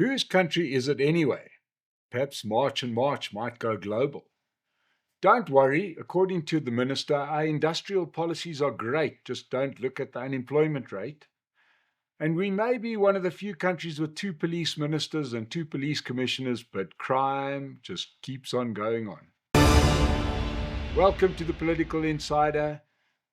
Whose country is it anyway? Perhaps March and March might go global. Don't worry, according to the minister, our industrial policies are great, just don't look at the unemployment rate. And we may be one of the few countries with 2 police ministers and 2 police commissioners, but crime just keeps on going on. Welcome to the Political Insider.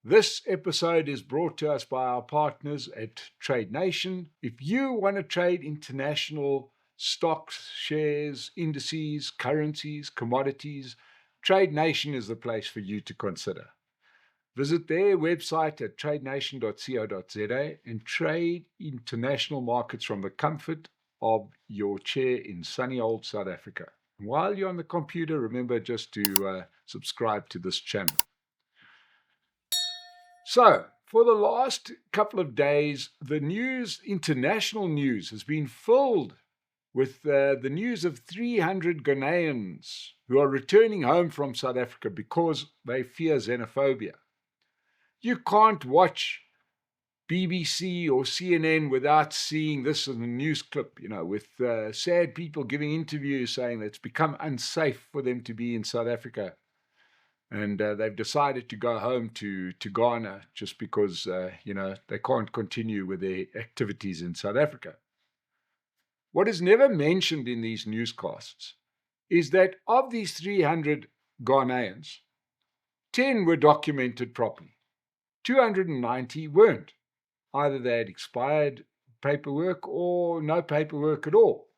This episode is brought to us by our partners at Trade Nation. If you want to trade international stocks, shares, indices, currencies, commodities, Trade Nation is the place for you to consider. Visit their website at tradenation.co.za and trade international markets from the comfort of your chair in sunny old South Africa. While you're on the computer, remember just to subscribe to this channel. So, for the last couple of days, the international news has been filled with the news of 300 Ghanaians who are returning home from South Africa because they fear xenophobia. You can't watch BBC or CNN without seeing this in a news clip, with sad people giving interviews saying that it's become unsafe for them to be in South Africa. And they've decided to go home to Ghana just because, they can't continue with their activities in South Africa. What is never mentioned in these newscasts is that of these 300 Ghanaians, 10 were documented properly. 290 weren't. Either they had expired paperwork or no paperwork at all.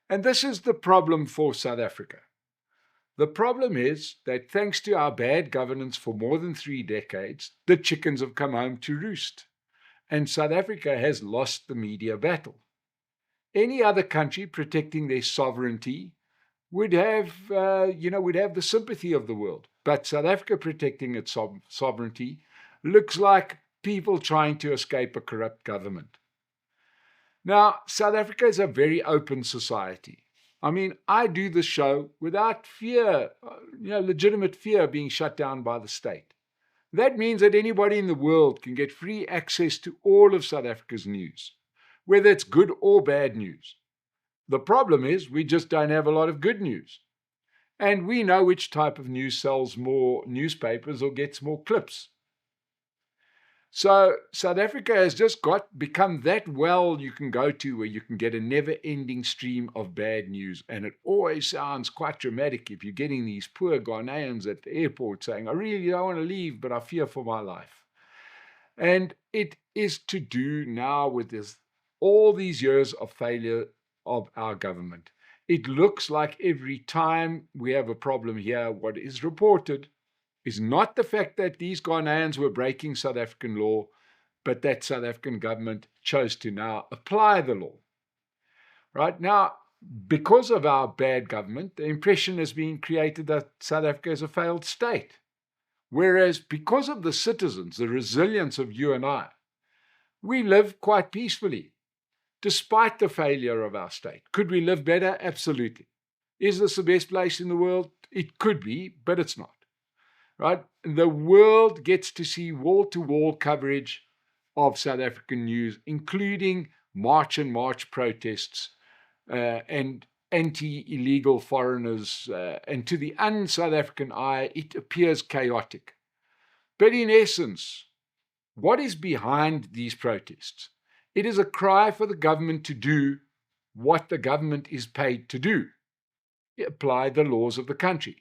And this is the problem for South Africa. The problem is that thanks to our bad governance for more than 3 decades, the chickens have come home to roost, and South Africa has lost the media battle. Any other country protecting their sovereignty would have the sympathy of the world. But South Africa protecting its sovereignty looks like people trying to escape a corrupt government. Now, South Africa is a very open society. I mean, I do this show without fear, legitimate fear of being shut down by the state. That means that anybody in the world can get free access to all of South Africa's news, whether it's good or bad news. The problem is we just don't have a lot of good news. And we know which type of news sells more newspapers or gets more clips. So South Africa has just become that well you can go to where you can get a never-ending stream of bad news. And it always sounds quite dramatic if you're getting these poor Ghanaians at the airport saying, I really don't want to leave, but I fear for my life. And it is to do now with all these years of failure of our government. It looks like every time we have a problem here, what is reported is not the fact that these Ghanaians were breaking South African law, but that South African government chose to now apply the law. Right now, because of our bad government, the impression has been created that South Africa is a failed state. Whereas because of the citizens, the resilience of you and I, we live quite peacefully, despite the failure of our state. Could we live better? Absolutely. Is this the best place in the world? It could be, but it's not. Right? The world gets to see wall-to-wall coverage of South African news, including March and March protests and anti-illegal foreigners. And to the un-South African eye, it appears chaotic. But in essence, what is behind these protests? It is a cry for the government to do what the government is paid to do: apply the laws of the country.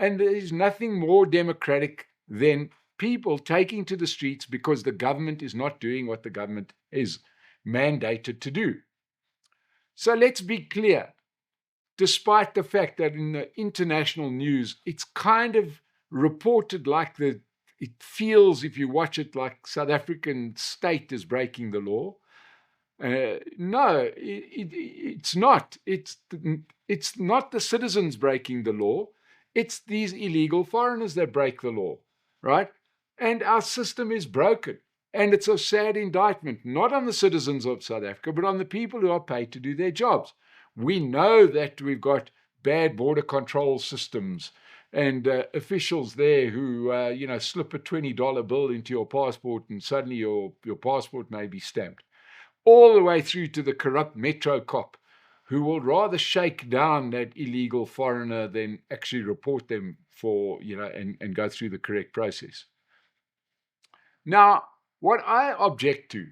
And there is nothing more democratic than people taking to the streets because the government is not doing what the government is mandated to do. So let's be clear. Despite the fact that in the international news, it's kind of reported like it feels, if you watch it, like South African state is breaking the law. No, it's not. It's not the citizens breaking the law. It's these illegal foreigners that break the law, right? And our system is broken. And it's a sad indictment, not on the citizens of South Africa, but on the people who are paid to do their jobs. We know that we've got bad border control systems and officials there who, slip a $20 bill into your passport and suddenly your passport may be stamped. all the way through to the corrupt metro cop who will rather shake down that illegal foreigner than actually report them for, and go through the correct process. Now, what I object to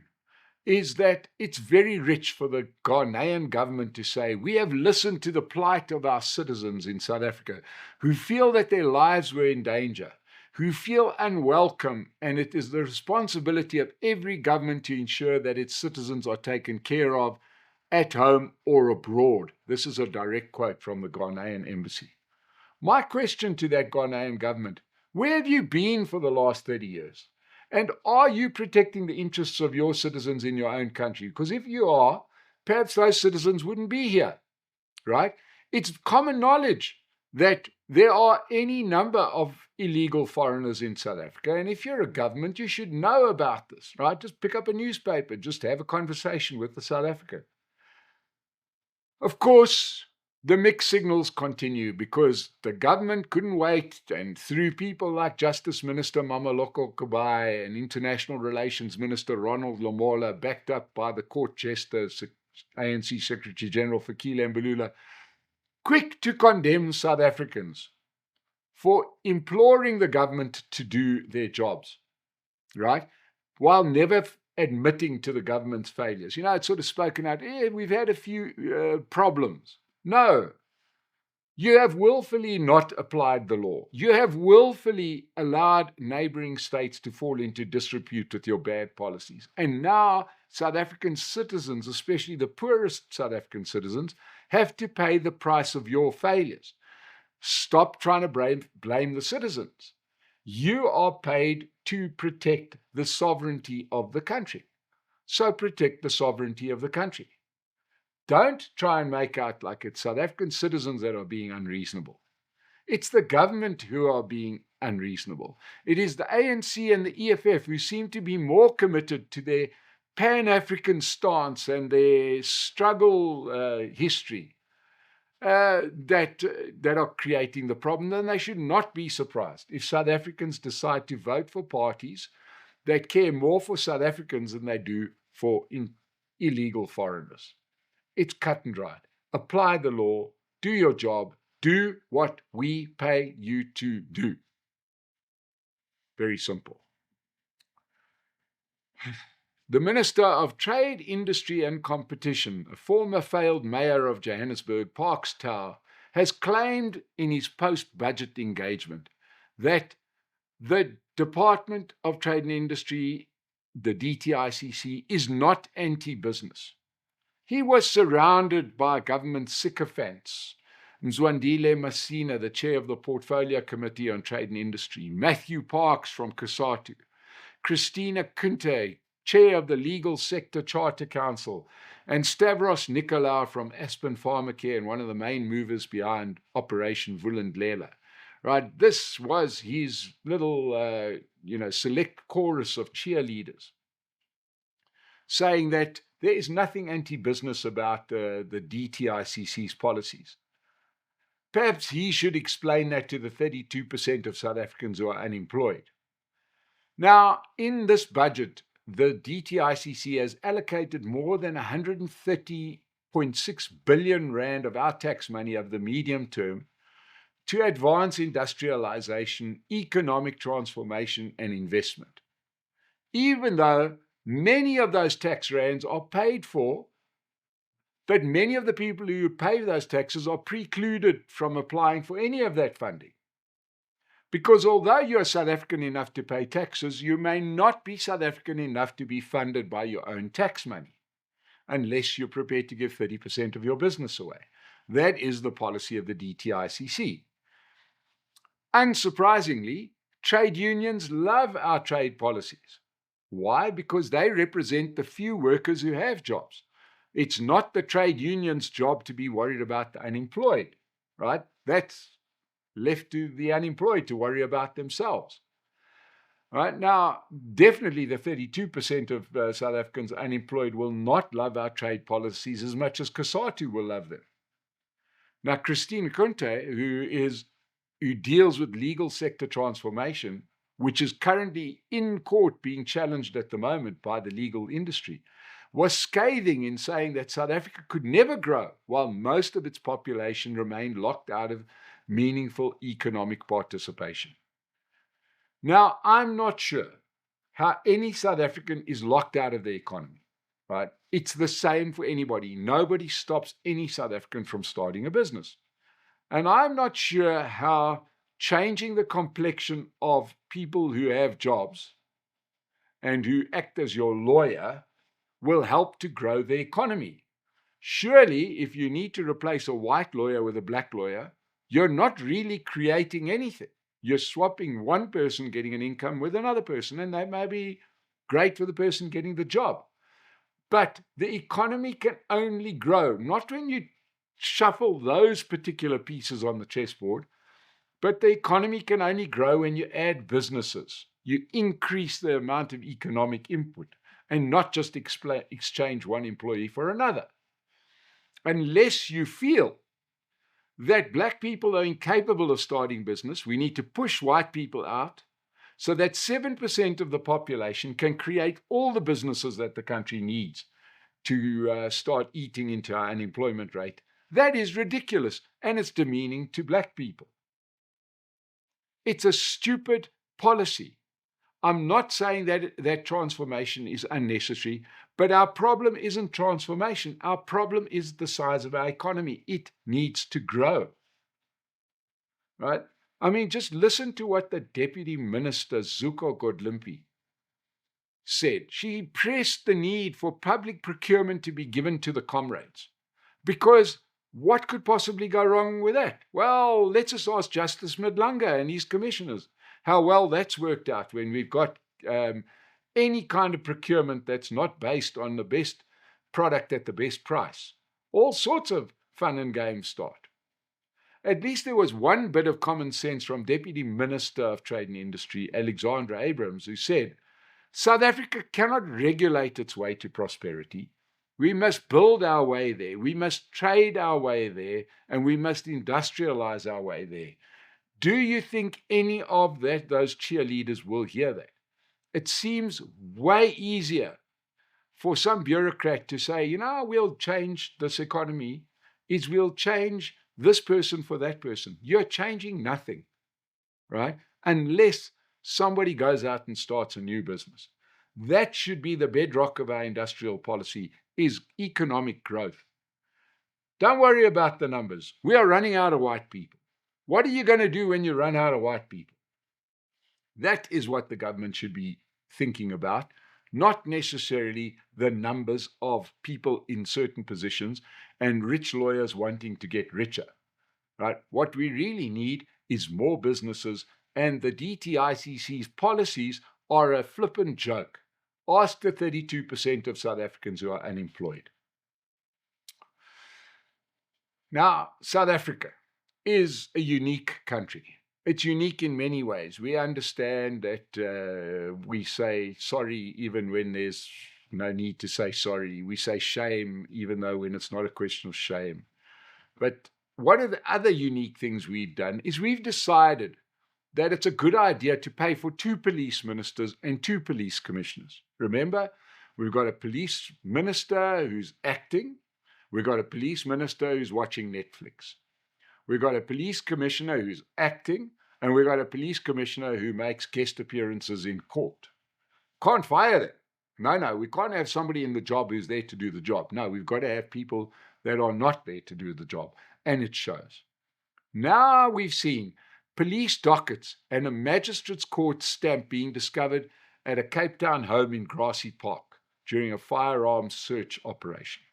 is that it's very rich for the Ghanaian government to say, we have listened to the plight of our citizens in South Africa who feel that their lives were in danger, who feel unwelcome, and it is the responsibility of every government to ensure that its citizens are taken care of at home or abroad. This is a direct quote from the Ghanaian embassy. My question to that Ghanaian government, where have you been for the last 30 years? And are you protecting the interests of your citizens in your own country? Because if you are, perhaps those citizens wouldn't be here, right? It's common knowledge that there are any number of illegal foreigners in South Africa. And if you're a government, you should know about this, right? Just pick up a newspaper, just have a conversation with the South African. Of course, the mixed signals continue because the government couldn't wait, and through people like Justice Minister Mameloko Kubai and International Relations Minister Ronald Lamola, backed up by the court jester, ANC Secretary General Fikile Mbalula, quick to condemn South Africans for imploring the government to do their jobs, right? While never admitting to the government's failures. It's sort of spoken out, we've had a few problems. No, you have willfully not applied the law. You have willfully allowed neighboring states to fall into disrepute with your bad policies. And now South African citizens, especially the poorest South African citizens, have to pay the price of your failures. Stop trying to blame the citizens. You are paid to protect the sovereignty of the country. So protect the sovereignty of the country. Don't try and make out like it's South African citizens that are being unreasonable. It's the government who are being unreasonable. It is the ANC and the EFF who seem to be more committed to their Pan-African stance and their struggle history that are creating the problem. Then they should not be surprised if South Africans decide to vote for parties that care more for South Africans than they do for illegal foreigners. It's cut and dried. Apply the law, do your job, do what we pay you to do. Very simple. The Minister of Trade, Industry and Competition, a former failed mayor of Johannesburg, Parks Tau, has claimed in his post-budget engagement that the Department of Trade and Industry, the DTICC, is not anti-business. He was surrounded by government sycophants. Mzwandile Masina, the chair of the Portfolio Committee on Trade and Industry, Matthew Parks from COSATU, Christina Kunte, chair of the Legal Sector Charter Council, and Stavros Nicolaou from Aspen Pharmacare, and one of the main movers behind Operation Vulindlela. Right, this was his little, select chorus of cheerleaders, saying that there is nothing anti-business about the DTICC's policies. Perhaps he should explain that to the 32% of South Africans who are unemployed. Now, in this budget, the DTICC has allocated more than 130.6 billion rand of our tax money over the medium term to advance industrialization, economic transformation, and investment. Even though many of those tax rands are paid for, but many of the people who pay those taxes are precluded from applying for any of that funding. Because although you're South African enough to pay taxes, you may not be South African enough to be funded by your own tax money, unless you're prepared to give 30% of your business away. That is the policy of the DTICC. Unsurprisingly, trade unions love our trade policies. Why? Because they represent the few workers who have jobs. It's not the trade union's job to be worried about the unemployed, right? That's left to the unemployed to worry about themselves. Right now, definitely the 32% of South Africans unemployed will not love our trade policies as much as COSATU will love them. Now, Christine Kunte, who deals with legal sector transformation, which is currently in court being challenged at the moment by the legal industry, was scathing in saying that South Africa could never grow while most of its population remained locked out of meaningful economic participation. Now, I'm not sure how any South African is locked out of the economy, right? It's the same for anybody. Nobody stops any South African from starting a business. And I'm not sure how changing the complexion of people who have jobs and who act as your lawyer will help to grow the economy. Surely, if you need to replace a white lawyer with a black lawyer, you're not really creating anything. You're swapping one person getting an income with another person, and that may be great for the person getting the job. But the economy can only grow, not when you shuffle those particular pieces on the chessboard, but the economy can only grow when you add businesses. You increase the amount of economic input and not just exchange one employee for another. Unless you feel that black people are incapable of starting business, we need to push white people out so that 7% of the population can create all the businesses that the country needs to start eating into our unemployment rate. That is ridiculous, and it's demeaning to black people. It's a stupid policy. I'm not saying that transformation is unnecessary, but our problem isn't transformation. Our problem is the size of our economy. It needs to grow, right? I mean, just listen to what the Deputy Minister, Zuko Godlimpi, said. She pressed the need for public procurement to be given to the comrades, because what could possibly go wrong with that? Well, let's just ask Justice Madlanga and his commissioners how well that's worked out when we've got any kind of procurement that's not based on the best product at the best price. All sorts of fun and games start. At least there was one bit of common sense from Deputy Minister of Trade and Industry, Alexandra Abrams, who said, South Africa cannot regulate its way to prosperity. We must build our way there. We must trade our way there, and we must industrialize our way there. Do you think any of those cheerleaders will hear that? It seems way easier for some bureaucrat to say, we'll change this economy, is we'll change this person for that person. You're changing nothing, right? Unless somebody goes out and starts a new business. That should be the bedrock of our industrial policy, is economic growth. Don't worry about the numbers. We are running out of white people. What are you going to do when you run out of white people? That is what the government should be thinking about, not necessarily the numbers of people in certain positions and rich lawyers wanting to get richer, right? What we really need is more businesses, and the DTICC's policies are a flippant joke. Ask the 32% of South Africans who are unemployed. Now, South Africa is a unique country. It's unique in many ways. We understand that we say sorry even when there's no need to say sorry. We say shame even though when it's not a question of shame. But one of the other unique things we've done is we've decided that it's a good idea to pay for 2 police ministers and 2 police commissioners. Remember, we've got a police minister who's acting. We've got a police minister who's watching Netflix. We've got a police commissioner who's acting, and we've got a police commissioner who makes guest appearances in court. Can't fire them. No, we can't have somebody in the job who's there to do the job. No, we've got to have people that are not there to do the job, and it shows. Now we've seen police dockets and a magistrate's court stamp being discovered at a Cape Town home in Grassy Park during a firearms search operation.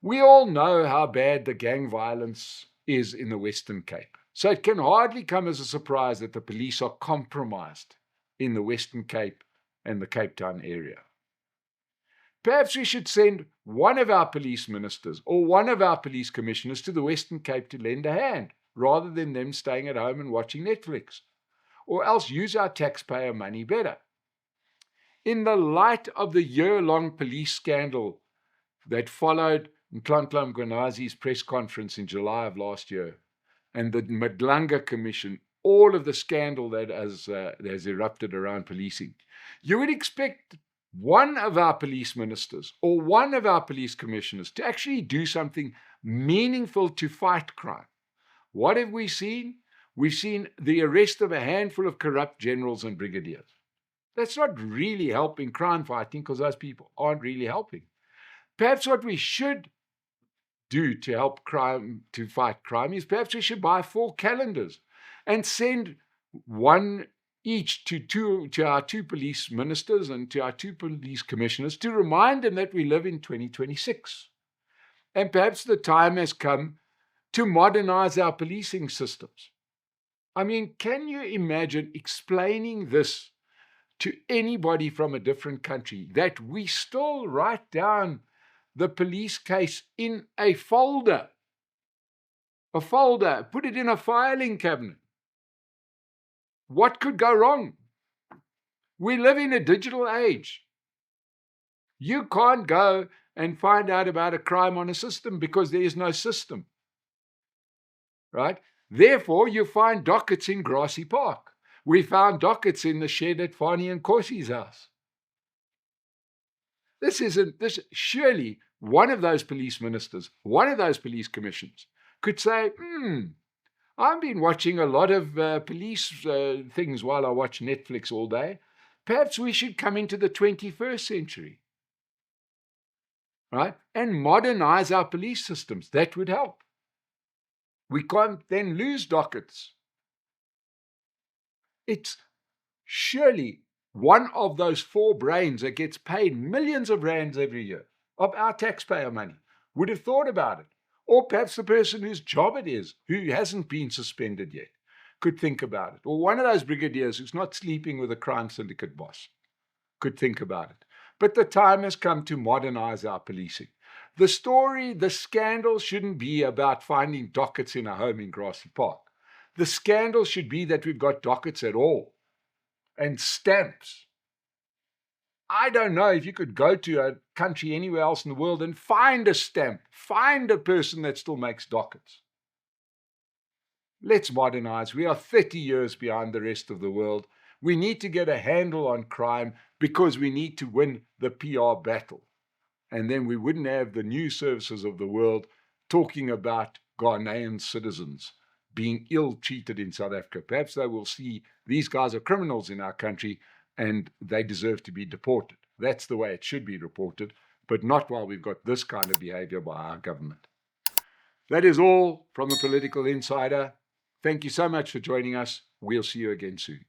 We all know how bad the gang violence is in the Western Cape. So it can hardly come as a surprise that the police are compromised in the Western Cape and the Cape Town area. Perhaps we should send one of our police ministers or one of our police commissioners to the Western Cape to lend a hand, rather than them staying at home and watching Netflix. Or else use our taxpayer money better. In the light of the year-long police scandal that followed Nhlanhla Mkhwenazi's press conference in July of last year, and the Madlanga Commission, all of the scandal that has erupted around policing, you would expect one of our police ministers or one of our police commissioners to actually do something meaningful to fight crime. What have we seen? We've seen the arrest of a handful of corrupt generals and brigadiers. That's not really helping crime fighting because those people aren't really helping. Perhaps what we should do to help crime, to fight crime, is perhaps we should buy 4 calendars and send one each to our 2 police ministers and to our 2 police commissioners to remind them that we live in 2026. And perhaps the time has come to modernize our policing systems. I mean, can you imagine explaining this to anybody from a different country, that we still write down the police case in a folder, put it in a filing cabinet? What could go wrong? We live in a digital age. You can't go and find out about a crime on a system because there is no system, right? Therefore, you find dockets in Grassy Park. We found dockets in the shed at Fani and Kosi's house. Surely one of those police ministers, one of those police commissioners could say, I've been watching a lot of police things while I watch Netflix all day. Perhaps we should come into the 21st century, right? And modernize our police systems. That would help. We can't then lose dockets. It's surely one of those 4 brains that gets paid millions of rands every year of our taxpayer money would have thought about it. Or perhaps the person whose job it is, who hasn't been suspended yet, could think about it. Or one of those brigadiers who's not sleeping with a crime syndicate boss could think about it. But the time has come to modernize our policing. The story, the scandal shouldn't be about finding dockets in a home in Grassy Park. The scandal should be that we've got dockets at all and stamps. I don't know if you could go to a country anywhere else in the world and find a stamp, find a person that still makes dockets. Let's modernize. We are 30 years behind the rest of the world. We need to get a handle on crime because we need to win the PR battle. And then we wouldn't have the news services of the world talking about Ghanaian citizens being ill-treated in South Africa. Perhaps they will see these guys are criminals in our country and they deserve to be deported. That's the way it should be reported, but not while we've got this kind of behavior by our government. That is all from the Political Insider. Thank you so much for joining us. We'll see you again soon.